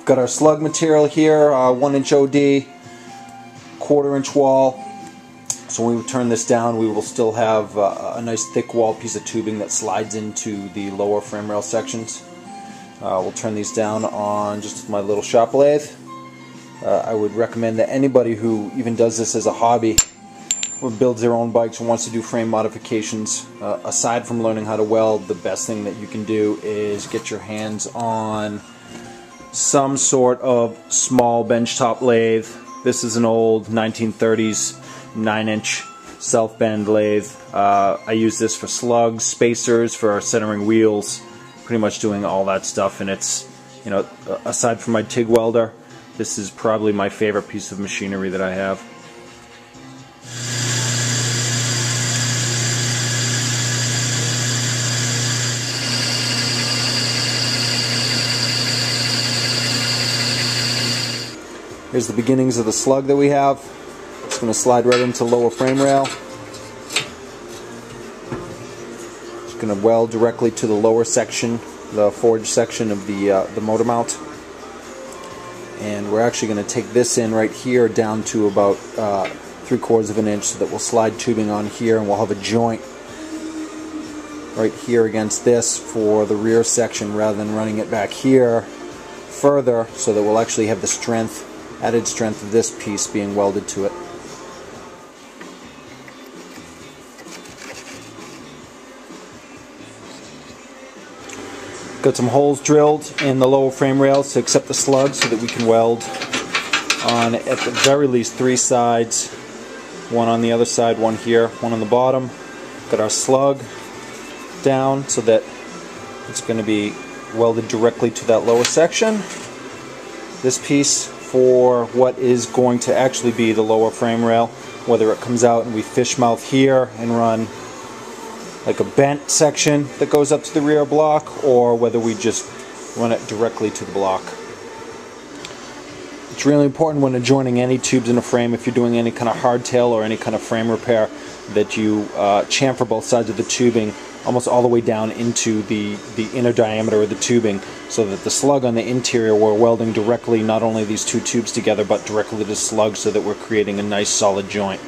Got our slug material here, 1-inch OD, 1/4-inch wall. So when we turn this down, we will still have a nice thick wall piece of tubing that slides into the lower frame rail sections. We'll turn these down on just my little shop lathe. I would recommend that anybody who even does this as a hobby, or builds their own bikes or wants to do frame modifications, aside from learning how to weld, the best thing that you can do is get your hands on some sort of small benchtop lathe. This is an old 1930s 9-inch self-bend lathe. I use this for slugs, spacers, for centering wheels, pretty much doing all that stuff, and it's, you know, aside from my TIG welder, this is probably my favorite piece of machinery that I have. Here's the beginnings of the slug that we have. It's going to slide right into lower frame rail. It's going to weld directly to the lower section, the forged section of the motor mount. And we're actually going to take this in right here down to about 3/4 of an inch, so that we'll slide tubing on here, and we'll have a joint right here against this for the rear section, rather than running it back here further, so that we'll actually have the strength, added strength of this piece being welded to it. Got some holes drilled in the lower frame rails to accept the slug, so that we can weld on at the very least 3 sides. One on the other side, one here, one on the bottom. Got our slug down so that it's going to be welded directly to that lower section. This piece for what is going to actually be the lower frame rail, whether it comes out and we fish mouth here and run like a bent section that goes up to the rear block, or whether we just run it directly to the block. It's really important when joining any tubes in a frame, if you're doing any kind of hardtail or any kind of frame repair, that you chamfer both sides of the tubing almost all the way down into the inner diameter of the tubing, so that the slug on the interior, we're welding directly not only these two tubes together, but directly to the slug, so that we're creating a nice solid joint.